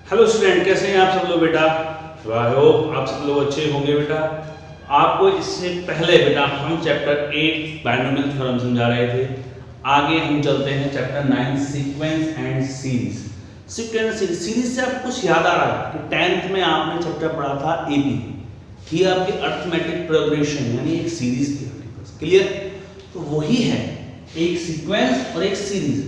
Hello student, कैसे हैं आप सब लोग बेटा। आई होप आप सब लोग अच्छे होंगे बेटा। आपको इससे पहले बेटा हम चैप्टर 8 बायनोमियल थ्योरम समझा रहे थे। आगे हम चलते हैं chapter 9 sequence and series. Sequence series से आपको कुछ याद आ रहा है कि 10th में आपने चैप्टर पढ़ा था एपी, कि आपकी अरिथमेटिक प्रोग्रेशन यानी एक सीरीज थी आपके पास। क्लियर? तो वही है, एक सीक्वेंस और एक सीरीज।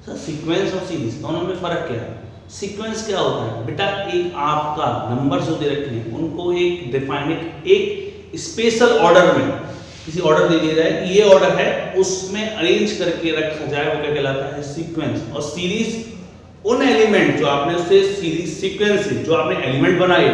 सर सीक्वेंस और सीरीज दोनों में फर्क क्या है? सीक्वेंस क्या होता है बेटा? एक आपका नंबर जो दे रखे हैं उनको एक डिफाइंड एक स्पेशल ऑर्डर में किसी ऑर्डर दे दिया जाए कि ये ऑर्डर है, उसमें अरेंज करके रखा जाए, वो क्या कहलाता है? सीक्वेंस। और सीरीज उन एलिमेंट जो आपने उससे सीरीज सीक्वेंस से जो आपने एलिमेंट बनाए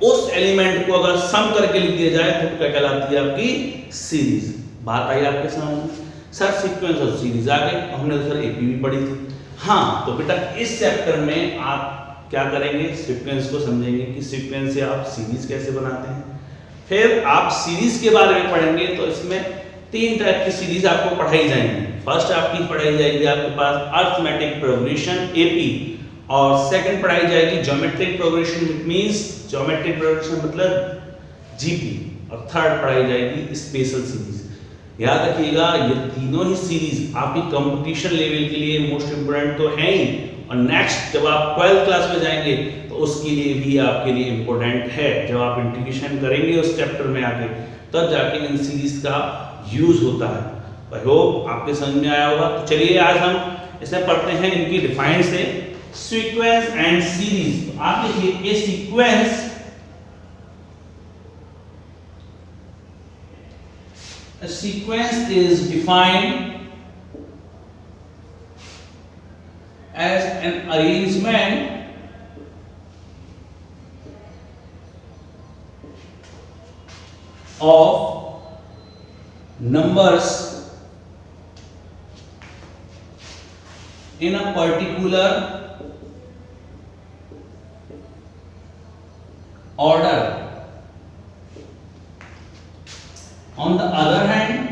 उस एलिमेंट को अगर सम करके लिख दिया जाए तो क्या कहलाती है? आपकी सीरीज। बात आई आपके समझ में? सर सीक्वेंस और सीरीज आ गए, हमने तो सर एपी भी पढ़ी थी। हाँ तो बेटा इस चैप्टर में आप क्या करेंगे? सीक्वेंस को समझेंगे कि सीक्वेंस से आप सीरीज कैसे बनाते हैं। फिर आप सीरीज के बारे में पढ़ेंगे तो इसमें 3 टाइप की सीरीज आपको पढ़ाई जाएंगी। फर्स्ट आपकी पढ़ाई जाएगी आपके पास अरिथमेटिक प्रोग्रेशन एपी, और सेकंड पढ़ाई जाएगी geometric progression, it means geometric progression मतलब जीपी, और थर्ड पढ़ाई जाएगी स्पेशल सीरीज। याद रखिएगा ये तीनों ही सीरीज आपकी कंपटीशन लेवल के लिए मोस्ट इंपोर्टेंट तो है ही, और नेक्स्ट जब आप 12th क्लास में जाएंगे तो उसके लिए भी आपके लिए इंपॉर्टेंट है। जब आप इंटीग्रेशन करेंगे उस चैप्टर में आके तब जाके इन सीरीज का यूज होता है। आई होप आपके समझ में आया होगा। तो चलिए आज हम इसे पढ़ते हैं इनकी डिफाइन से, सीक्वेंस एंड सीरीज। तो आप लिखिए ए sequence A sequence is defined as an arrangement of numbers in a particular order. On the other hand,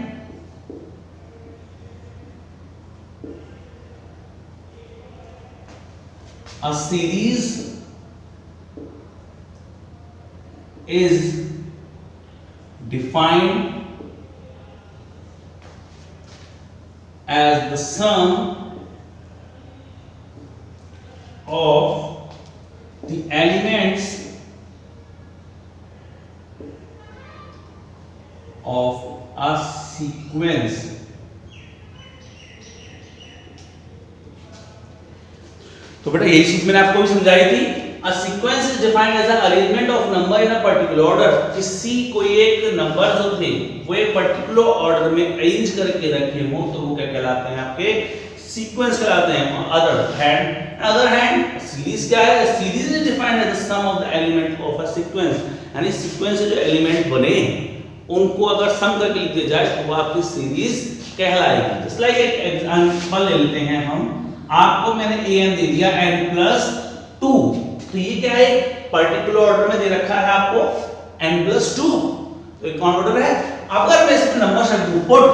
a series is defined as the sum of the elements of a sequence. तो बेटा यही चीज मैंने आपको भी समझाई थी। A sequence is defined as an arrangement of number in a particular order. किसी कोई एक नंबर जो थे वो एक पर्टिकुलर ऑर्डर में अरेंज करके रखे हो तो वो क्या कहलाते हैं? आपके सीक्वेंस कहलाते हैं। अदर हैंड सीरीज क्या है? Series is defined as the sum of the element of a sequence, यानी सीक्वेंस से जो एलिमेंट बने उनको अगर सम करके लिख दिया जाए तो वो आपकी सीरीज कहलाएगी। जस्ट लाइक एक एग्जांपल ले लेते हैं हम। आपको मैंने an दे दिया n+2, तो ये क्या है? पर्टिकुलर ऑर्डर में दे रखा है आपको n+2, तो एक कौन ऑर्डर है? अगर मैं इसमें नंबर रख दूं पुट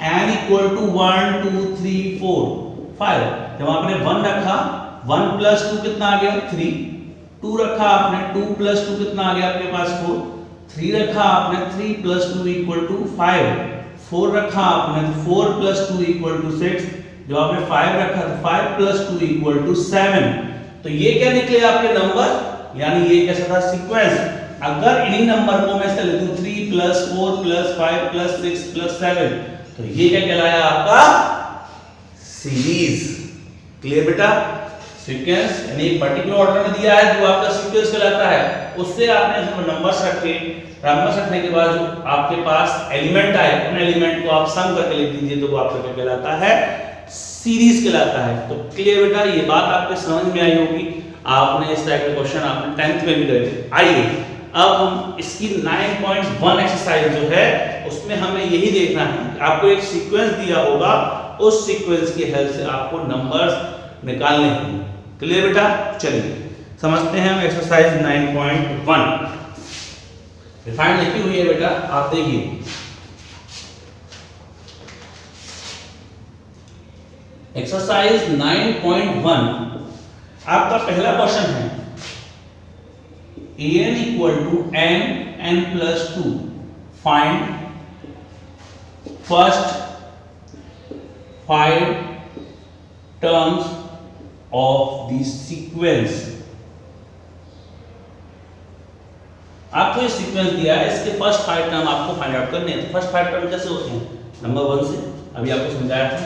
n = 1 2 3 4 5, जब आपने 1 रखा 1 + 2 कितना आ गया? 3, 2 रखा आपने 2 + 2 कितना आ गया आपके पास? 4, 3 रखा आपने 3 + 2 = 5, 4 रखा आपने 4 + 2 = 6, जो आपने 5 रखा तो 5 + 2 = 7। तो ये क्या निकले आपके नंबर? यानी ये कैसा था? सीक्वेंस। अगर इन्हीं नंबर को मैं ऐसे लिख दूं 3 + 4 + 5 + 6 + 7, तो ये क्या कहलाया? आपका सीरीज। क्लियर बेटा? सीक्वेंस यानी एक पर्टिकुलर ऑर्डर में दिया है जो आपका सीक्वेंस कहलाता है, उससे आपने नंबर्स रखे, नंबर्स रखने के बाद जो आपके पास एलिमेंट आए उन एलिमेंट को आप सम करके लिख दीजिए तो वो आपका क्या कहलाता है? सीरीज कहलाता है। तो क्लियर बेटा, ये बात आपके समझ में आई होगी। आपने इस टाइप के क्वेश्चन आपने 10th में भी करे थे। आइए अब हम इसकी 9.1 एक्सरसाइज जो है उसमें हमें यही देखना है कि आपको एक सीक्वेंस दिया होगा, उस सीक्वेंस की हेल्प से आपको नंबर्स निकालने होंगे। क्लियर बेटा? चलिए समझते हैं हम एक्सरसाइज 9.1। डिफाइन लिखी हुई है बेटा, आप देखिए। एक्सरसाइज 9.1 आपका पहला क्वेश्चन है an equal to n plus 2, find first 5 terms of the sequence. आपको ये सीक्वेंस दिया है, इसके फर्स्ट 5 टर्म आपको फाइंड आउट करने हैं। तो फर्स्ट 5 टर्म कैसे होते हैं? नंबर 1 से अभी आपको समझाया था।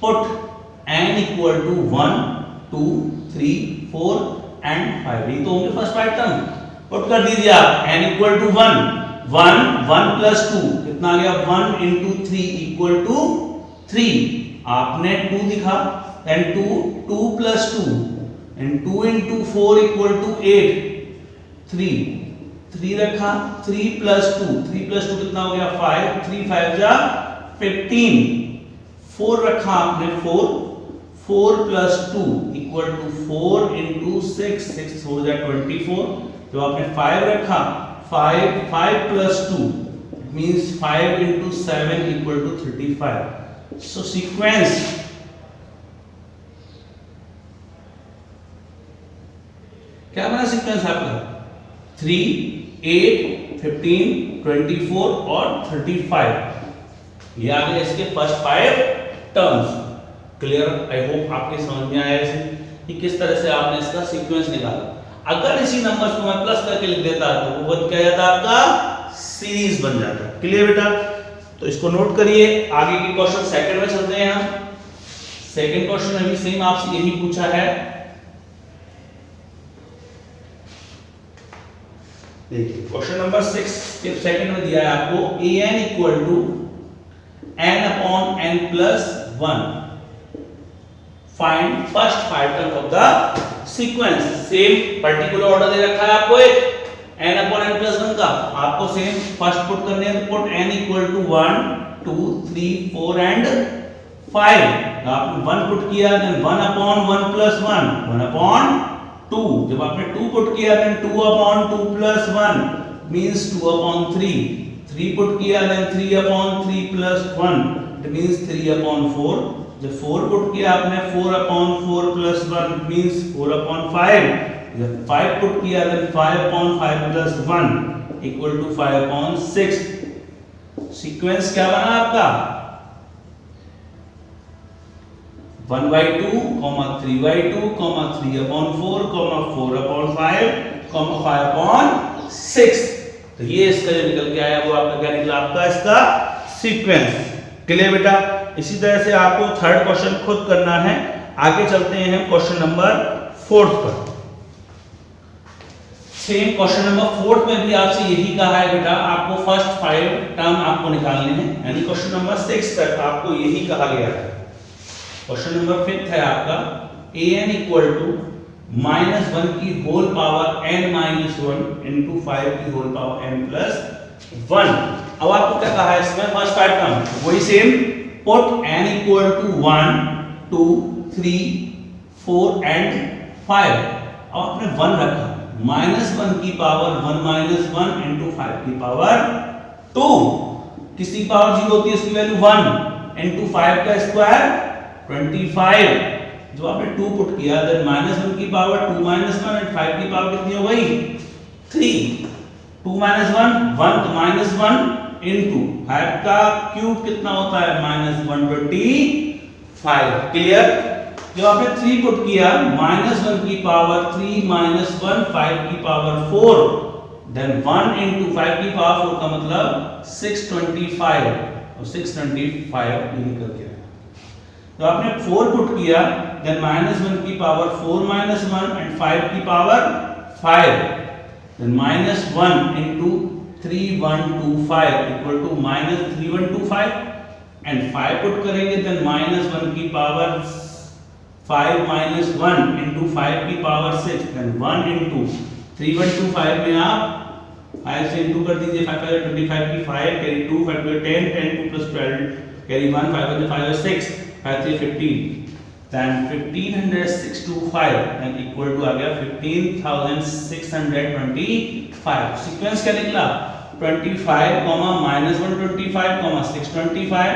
Put n equal to 1 2 3 4 and 5, ये तो होंगे फर्स्ट 5 टर्म। पुट कर दीजिए आप n इक्वल टू 1 1 1 प्लस 2 कितना आ गया? 1 into 3 इक्वल टू 3। आपने 2 लिखा, then 2 2 plus 2 and 2 into 4 equal to 8 3 रखा, 3 प्लस 2 कितना हो गया? 5 3 5 जा 15। 4 रखा आपने, 4 प्लस 2 इक्वल टू 4 into 6 हो जाए 24। जो आपने 5 रखा, 5 plus 2 means 5 into 7 equal to 35। So sequence क्या बना? सीक्वेंस आपका 3 8 15 24 और 35, ये आ गए इसके first 5 terms. Clear? I hope आपके समझ में आया इसे कि किस तरह से आपने इसका सीक्वेंस निकाला। अगर इसी नंबर्स को मैं प्लस करके लिख देता तो वो बन क्या जाता? आपका सीरीज बन जाता। क्लियर बेटा? तो इसको नोट करिए। आगे के क्वेश्चन सेकंड में चलते हैं हम। सेकंड क्वेश्चन में भी सेम आपसे यही पूछा है। देखिए क्वेश्चन नंबर 6 के सेकंड में दिया है आपको an equal to n upon n plus 1, find first 5 term of the sequence. Same particular order दे रखा है आपको एक n अपॉन n प्लस 1 का। आपको सेम फर्स्ट पुट करने हैं, तो put n equal to 1 2 3 4 and 5। तो आपने 1 पुट किया, देन 1 अपॉन 1 प्लस 1 1 अपॉन 2। जब आपने 2 पुट किया, then 2 upon 2 plus 1 means 2 upon 3 put किया, then 3 upon 3 plus 1 it means 3 upon 4। जब 4 पुट किया आपने, 4 अपॉन 4 प्लस 1 मींस 4 अपॉन 5। जब 5 पुट किया, then 5 upon 5 plus 1 equal to 5 upon 6। Sequence क्या बना आपका? 1/2, 3/2, 3 अपॉन 4, 4 अपॉन 5, 5 अपॉन 6। तो ये इसका जो निकल के आया वो आपका क्या निकला? आपका इसका सीक्वेंस। क्लियर बेटा? इसी तरह से आपको थर्ड क्वेश्चन खुद करना है। आगे चलते हैं क्वेश्चन नंबर 4 पर। सेम क्वेश्चन नंबर 4 में भी आपसे यही कहा है बेटा, आपको फर्स्ट 5 टर्म आपको निकालने हैं, यानी क्वेश्चन नंबर 6 तक आपको यही कहा गया है। क्वेश्चन नंबर 5 है आपका an इक्वल टू -1 की होल पावर n -1 इनटू 5 की होल पावर n प्लस 1। अब आपको क्या कहा है इसमें? फर्स्ट 5 टर्म वही same, put n equal to 1 2 3 4 and 5। अब आपने 1 रखा, -1 की पावर 1 -1 इनटू 5 की पावर 2। किसी पावर 0 होती है, इसकी वैल्यू 1 इनटू 5 का स्क्वायर 25। जो आपने 2 पुट किया, देन -1 की पावर 2 -1 एंड 5 की पावर कितनी हो गई? 3। 2 - 1 1 तो -1 इनटू 5 का क्यूब कितना होता है? -125। क्लियर? जो आपने 3 पुट किया, -1 की पावर 3 -1 5 की पावर 4, देन 1 इनटू 5 की पावर 4 का मतलब 625 और 625 ये निकल गया। तो आपने 4 पुट किया, देन -1 की पावर 4 -1 एंड 5 की power 5, then -1 into 3125 equal to -3125 and 5 put करेंगे, देन -1 की पावर 5 -1 इनटू 5 की पावर 6, देन 1 इनटू 3125 में आप 5 से इनटू कर दीजिए, 5 5 25 की 5 carry 2 5 10 10 2 plus 12 carry 1 5 5 6 5 3 15, then 150625 then equal to आ गया 15625। सीक्वेंस क्या निकला? 25 -125 625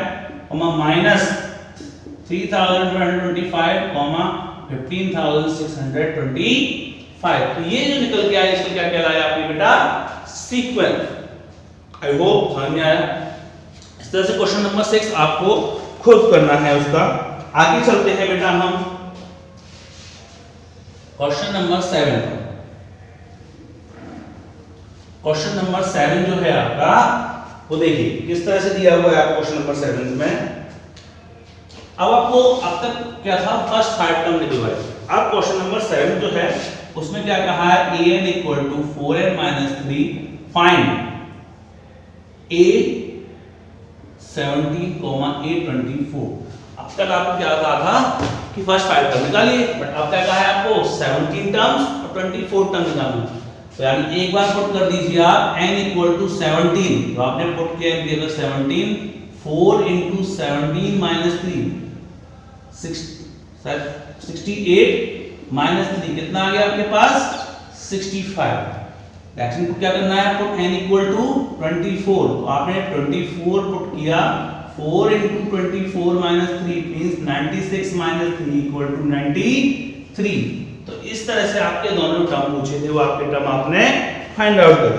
-3225 15 15,625। तो ये जो निकल के आया इसको क्या कहलाया आपके बेटा? सीक्वेंस। आई होप समझ में आया। इस तरह से क्वेश्चन नंबर 6 आपको खुद करना है उसका। आगे चलते हैं बेटा हम क्वेश्चन नंबर 7 पर। क्वेश्चन नंबर 7 जो है आपका वो देखिए किस तरह से दिया हुआ है आपको क्वेश्चन नंबर 7 में। अब आपको अब तक क्या था? फर्स्ट 5 टर्म निकलवाए। अब क्वेश्चन नंबर 7 जो है उसमें क्या कहा है? an = 4n - 3 find a 70, a 24। अब तक आपको क्या कहा था कि फर्स्ट 5 टर्म निकालिए, बट अब क्या कहा है आपको? 17 टर्म्स और 24 टर्म निकालना। तो यानी एक बार पुट कर दीजिए आप n = 17। तो आपने पुट किया 17, 4 × 17 - 3 68 - 3 कितना आ गया आपके पास? 65। एक्शन को क्या करना है आपको? n = 24। तो आपने 24 पुट किया, 4 × 24 - 3 मींस 96 - 3 = 93। तो इस तरह से आपके दोनों टर्म पूछे थे, वो आपके टर्म आपने फाइंड आउट कर।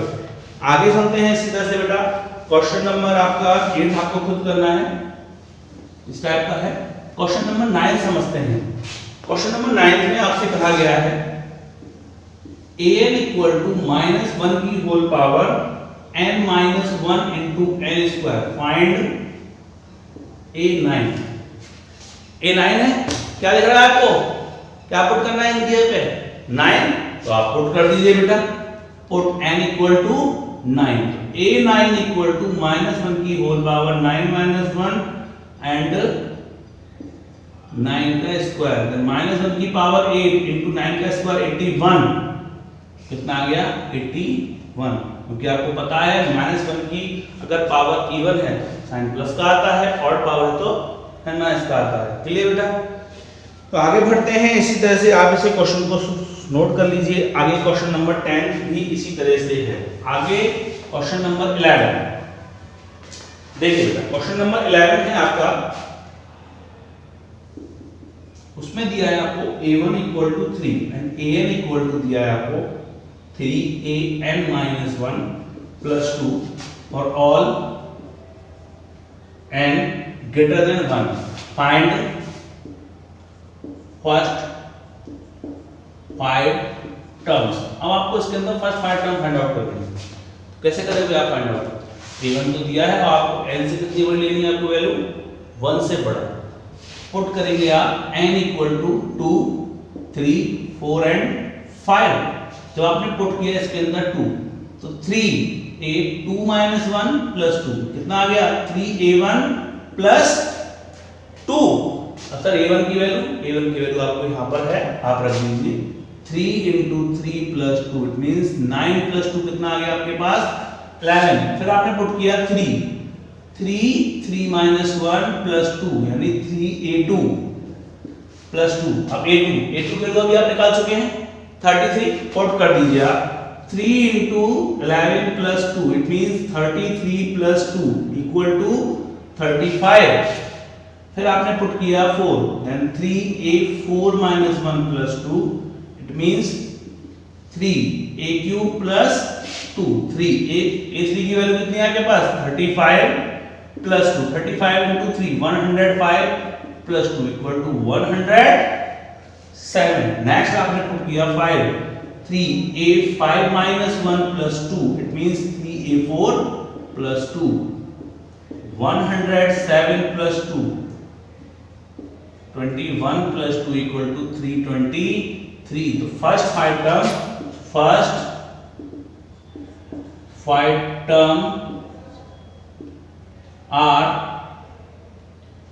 आगे चलते हैं इसी तरह से बेटा। क्वेश्चन नंबर आपका 8 आपको खुद करना है, इस टाइप का है। क्वेश्चन नंबर 9 समझते हैं। क्वेश्चन नंबर 9 में आपसे कहा गया है an = -1 की whole power n - 1 × n²। Find a9। a9 है, क्या लिख रहा है आपको? क्या पुट करना है इनके पे? 9। तो आप पुट कर दीजिए बेटा, पुट n = 9। a9 = -1 की होल पावर 9 - 1 एंड 9 का स्क्वायर, -1 की पावर 8 × 9 का स्क्वायर 81। कितना आ गया? 81। क्योंकि आपको पता है -1 की अगर पावर इवन है साइन प्लस का आता है, ऑड पावर है तो माइनस का आता है। क्लियर बेटा? तो आगे बढ़ते हैं। इसी तरह से आप इसे क्वेश्चन को नोट कर लीजिए। आगे क्वेश्चन नंबर 10 भी इसी तरह से है। आगे क्वेश्चन नंबर 11 देखिए बेटा। क्वेश्चन नंबर 11 है आपका, उसमें दिया है आपको a1 = 3 एंड an = दिया है आपको 3an - 1 + 2 for all n greater than 1। Find first 5 terms. अब आपको इसके अंदर फर्स्ट 5 टर्म फाइंड आउट करनी है। कैसे करेंगे आप फाइंड आउट? a1 तो दिया है, आपको n से कितनी बड़ी लेनी है आपको वैल्यू? 1 से बड़ा। पुट करेंगे आप n = 2, 3, 4 एंड 5। जब आपने पुट किया इसके अंदर 2 तो 3 2 - 1 + 2 कितना आ गया? 3a1 + 2। अब सर a1 की वैल्यू आपको यहां पर है, आप रख दीजिए 3 × 3 + 2 इट मींस 9 + 2 कितना आ गया आपके पास? 11। फिर आपने पुट किया 3 - 1 + 2 यानी 3a2 + 2। अब a2 की वैल्यू अभी आप निकाल चुके हैं 33। पुट कर दीजिए आप 3 × 11 + 2 इट मींस 33 + 2 = 35। फिर आपने पुट किया 4 then 3a4 - 1 + 2 it means 3a³ + 2 a3 की वैल्यू कितनी है आपके पास? 35 + 2 35 × 3 105 + 2 = 107। नेक्स्ट आपने पुट किया 5 3a5 - 1 + 2 इट मींस 3a4 + 2 107 + 2 21 + 2 = 323। तो फर्स्ट 5 टर्म आर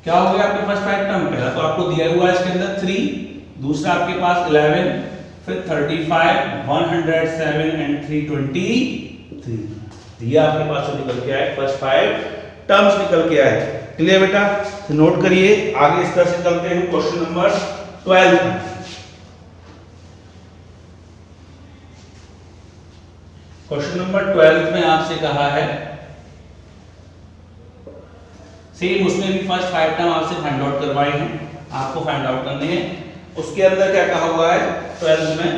क्या हो गया आपके फर्स्ट 5 टर्म? पहला तो आपको दिया हुआ है इसके अंदर 3, दूसरा आपके पास 11, फिर 35 107 एंड 323। ये आपके पास जो निकल के आए फर्स्ट 5 टर्म्स निकल के आए। क्लियर बेटा? तो नोट करिए। आगे इस तरह से चलते हैं क्वेश्चन नंबर 12 में। क्वेश्चन नंबर 12 में आपसे कहा है सेम, उसमें भी फर्स्ट 5 टर्म आपसे फाइंड आउट करवाए हैं, आपको फाइंड आउट करने हैं। उसके अंदर क्या कहा हुआ है 12 में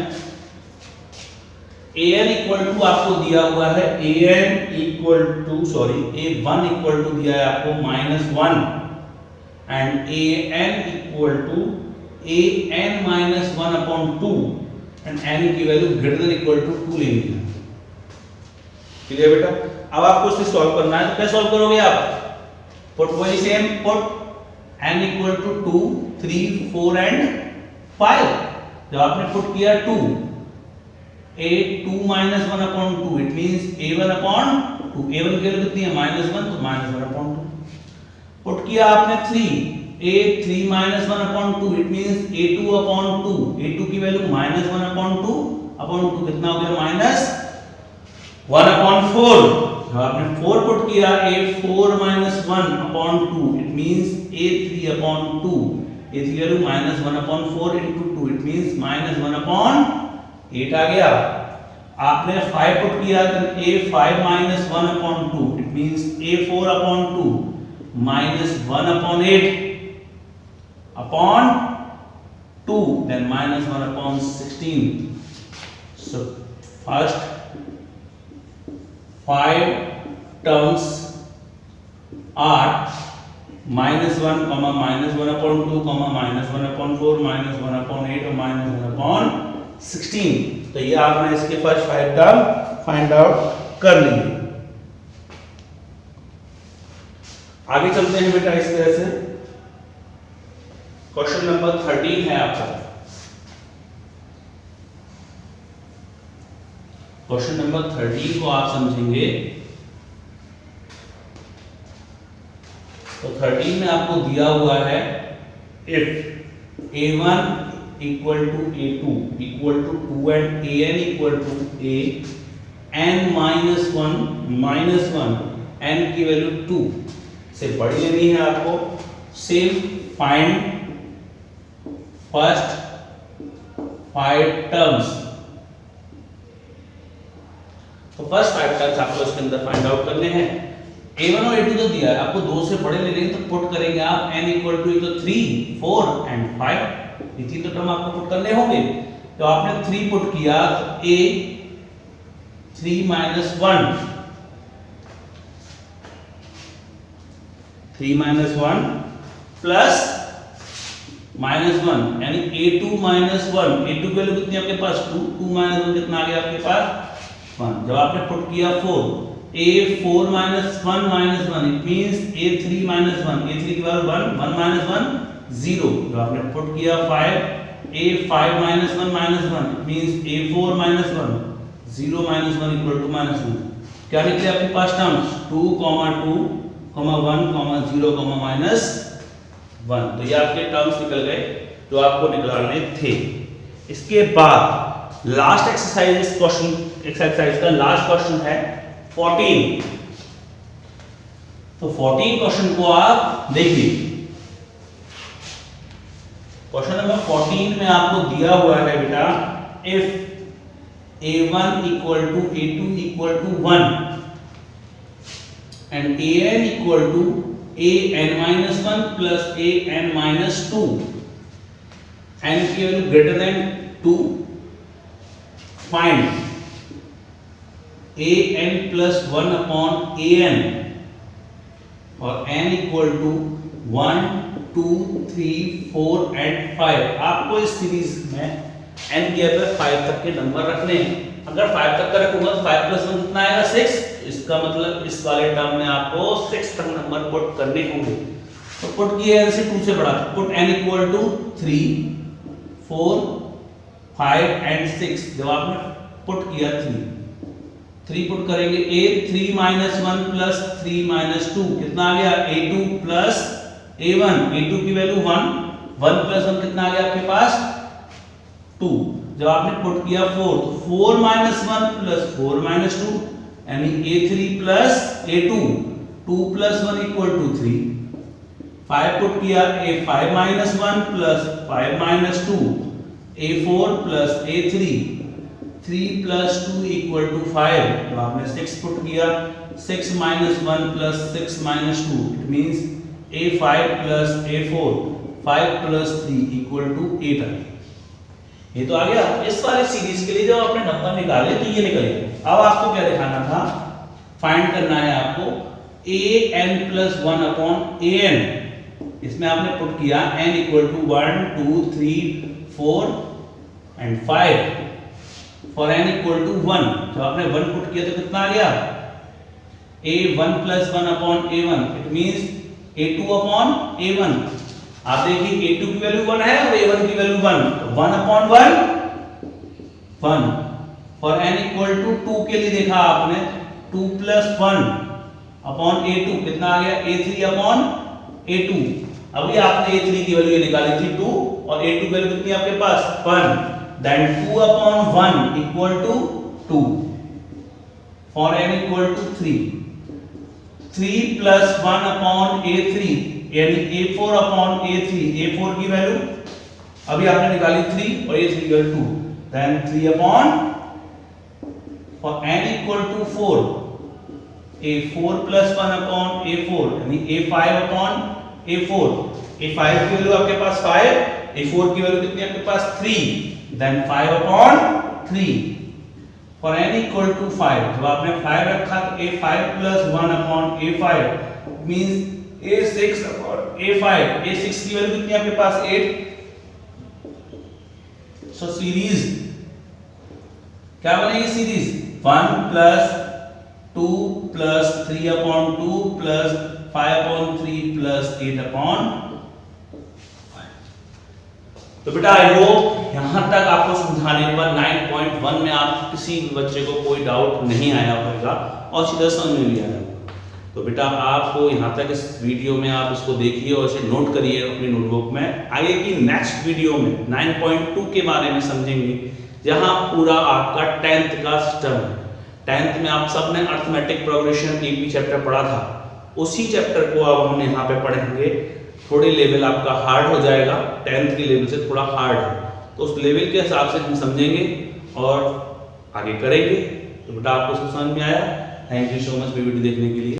an इक्वल टू आपको दिया हुआ है an equal to a1 equal to दिया है आपको -1 and an equal to an -1 upon 2 and n की value greater than equal to 2 लेनी है। क्लियर बेटा? अब आपको इसे सॉल्व करना है, तो कैसे सॉल्व करोगे आप? पुट वही same, put n equal to 2 3 4 and 5। जब आपने पुट किया 2 a2 -1 upon 2 it means a1 upon 2, a1 की वैल्यू कितनी है -1 तो -1 अपॉन 2। पुट किया आपने 3 a3 -1 upon 2 it means a2 upon 2, a2 की वैल्यू -1 अपॉन 2 अपॉन 2 कितना हो गया -1 अपॉन 4। जब आपने 4 पुट किया a4 -1 upon 2 it means a3 upon 2, a3 की value -1 upon 4 into 2 it means -1 upon 8 आ गया। आपने 5 पुट किया तो a5 -1 upon 2 it means a4 upon 2 -1 upon 8 upon 2 then -1 upon 16। so first 5 terms are -1 comma -1 upon 2 comma -1 upon 4 -1 upon 8 और -1 upon 16। तो ये आपने इसके फर्स्ट 5 टर्म फाइंड आउट कर लिए। आगे चलते हैं बेटा इस तरह से। क्वेश्चन नंबर 13 है आपका। क्वेश्चन नंबर 13 को आप समझेंगे तो 13 में आपको दिया हुआ है if a1 equal to a2 equal to 2 and an equal to a n minus 1 n की वैल्यू 2 से बड़ी लेनी है आपको। Same find first 5 terms. तो फर्स्ट 5 टर्म्स आपको इसके अंदर फाइंड आउट करने हैं। a1 और a2 तो दिया है आपको, 2 से बड़े लेने हैं तो पुट करेंगे आप n इक्वल टू तो 3 4 एंड 5, ये तीन तो टर्म आपको पुट करने होंगे। तो आपने 3 पुट किया तो a 3 minus 1 प्लस -1 यानी a2 minus 1, a2 की वैल्यू कितनी आपके पास 2, 2 minus 1 कितना आ गया आपके पास 1। जब आपने पुट किया 4 a4 minus 1 it means a3 minus 1, a3 की वैल्यू 1 minus 1 0। जब आपने पुट किया 5 a5 minus 1 it means a4 minus 1 0 minus 1 equal to -1। क्या निकले आपके पास टर्म्स 2, 2, 1, 0, -1। तो ये आपके टर्म्स निकल गए जो आपको निकालने थे। इसके बाद लास्ट एक्सरसाइज, इस क्वेश्चन एक्सरसाइज का लास्ट क्वेश्चन है 14। तो 14 क्वेश्चन को आप देखिए। क्वेश्चन नंबर 14 में आपको दिया हुआ है बेटा if a1 equal to a2 equal to 1 and an equal to an minus 1 plus an minus 2 n की value greater then 2, find an plus 1 upon an और n equal to 1 2 3 4 and 5। आपको इस सीरीज में n के ऊपर 5 तक के number रखने हैं। अगर 5 तक का रखूंगा तो 5 + 1 कितना आएगा 6। इसका मतलब इस वाले टर्म में आपको 6 तक नंबर पुट करने होंगे। तो पुट किए n से 2 से बड़ा, put n equal to 3 4 5 and 6। जब आपने पुट किया 3 पुट करेंगे a3 - 1 + 3 - 2 कितना आ गया a2 + a1। a2 की वैल्यू 1 + 1 कितना आ गया आपके पास 2। जब आपने पुट किया 4 तो 4 - 1 + 4 - 2 यानी a3 + a2 2 + 1 = 3। 5 पुट किया a5 - 1 + 5 - 2 a4 + a3 3 + 2 = 5। तो आपने 6 पुट किया 6 - 1 + 6 - 2 it means a5 + a4 5 plus 3 equal to 8 आ गया। ये तो आ गया। इस वाले सीरीज के लिए जब आपने नंबर निकाले तो ये निकले। अब आपको क्या दिखाना था, फाइंड करना है आपको an प्लस 1 अपॉन an। इसमें आपने पुट किया n equal to 1 2 3 4 and 5 for n equal to 1। जब आपने 1 पुट किया तो कितना आ गया, a1 plus 1 upon a1, it means a2 upon a1। आप देखिए a2 की वैल्यू 1 है और a1 की वैल्यू 1, तो 1 upon 1 1। For n equal to 2 के लिए देखा आपने 2 प्लस 1 अपॉन a2, कितना आ गया a3 अपॉन a2। अभी आपने a3 की वैल्यू निकाली थी 2 और a2 की वैल्यू कितनी आपके पास 1, then 2 upon 1 equal to 2। For n equal to 3 3 plus 1 upon a3 यानी a4 अपॉन a3, a4 की वैल्यू अभी आपने निकाली 3 और a3 की value 2, then 3 upon, for n equal to 4 a4 plus 1 upon a4 यानी a5 अपॉन a4। a5 की value आपके पास 5, a4 की वैल्यू कितनी आपके पास 3, then 5 upon 3। For n equal to 5, जब आपने 5 रखा तो a5 plus 1 upon a5 means a6 upon a5। a6 की वैल्यू कितनी आपके पास 8। सो सीरीज क्या बनेगी, series 1 plus 2 plus 3 upon 2 plus 5 upon 3 plus 8 upon 5। तो बेटा आई होप यहां तक आपको समझाने के बाद 9.1 में आप किसी भी बच्चे को कोई डाउट नहीं आया होगा और सीधा समझ में भी आया होगा। तो बेटा आपको यहाँ तक इस वीडियो में आप इसको देखिए और इसे नोट करिए अपनी नोटबुक में। आगे की नेक्स्ट वीडियो में 9.2 के बारे में समझेंगे, जहाँ पूरा आपका 10th का सिस्टम है। 10th में आप सब ने अर्थमेटिक प्रोग्रेशन एपी चैप्टर पढ़ा था, उसी चैप्टर को अब हम यहाँ पे पढ़ेंगे। थोड़े लेवल आपका हार्ड हो जाएगा, 10th के लेवल से थोड़ा हार्ड है, तो उस लेवल के हिसाब से हम समझेंगे और आगे करेंगे। तो बेटा आपको समझ में आया। Thank you so much video देखने के लिए।